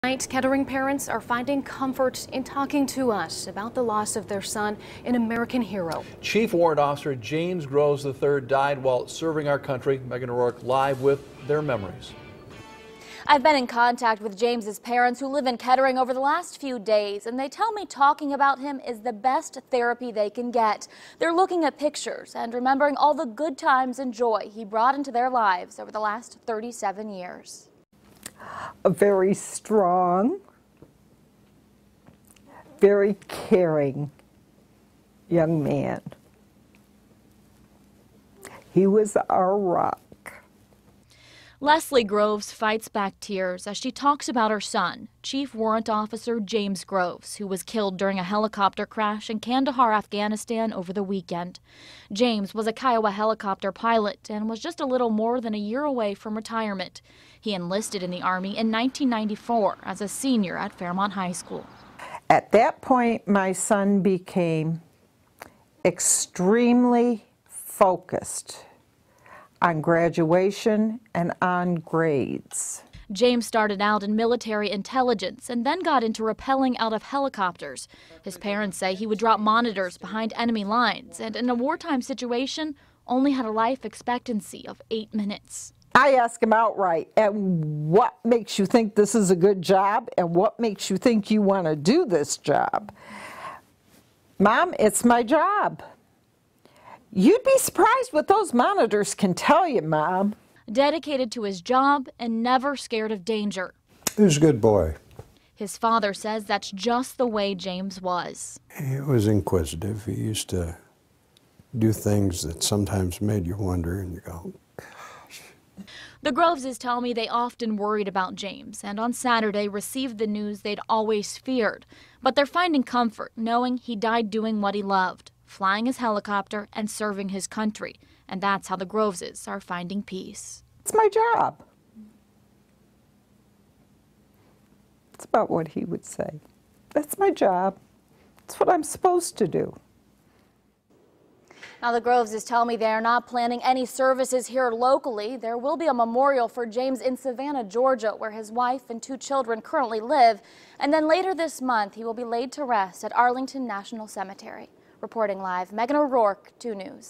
Tonight, Kettering parents are finding comfort in talking to us about the loss of their son, an American hero. Chief Warrant Officer James Groves III died while serving our country. Megan O'Rourke live with their memories. I've been in contact with James's parents who live in Kettering over the last few days, and they tell me talking about him is the best therapy they can get. They're looking at pictures and remembering all the good times and joy he brought into their lives over the last 37 years. A very strong, very caring young man. He was our rock. Leslie Groves fights back tears as she talks about her son, Chief Warrant Officer James Groves, who was killed during a helicopter crash in Kandahar, Afghanistan over the weekend. James was a Kiowa helicopter pilot and was just a little more than a year away from retirement. He enlisted in the Army in 1994 as a senior at Fairmont High School. At that point, my son became extremely focused on graduation and on grades. James started out in military intelligence and then got into rappelling out of helicopters. His parents say he would drop monitors behind enemy lines and in a wartime situation only had a life expectancy of 8 minutes. I asked him outright, and what makes you think this is a good job and what makes you think you want to do this job? Mom, it's my job. You'd be surprised what those monitors can tell you, Mom. Dedicated to his job and never scared of danger. He was a good boy. His father says that's just the way James was. He was inquisitive. He used to do things that sometimes made you wonder, and you go, gosh. The Groveses tell me they often worried about James, and on Saturday received the news they'd always feared. But they're finding comfort knowing he died doing what he loved, flying his helicopter and serving his country. And that's how the Groveses are finding peace. It's my job. It's about what he would say. That's my job. It's what I'm supposed to do. Now, the Groveses tell me they are not planning any services here locally. There will be a memorial for James in Savannah, Georgia, where his wife and 2 children currently live. And then later this month, he will be laid to rest at Arlington National Cemetery. Reporting live, Megan O'Rourke, 2 News.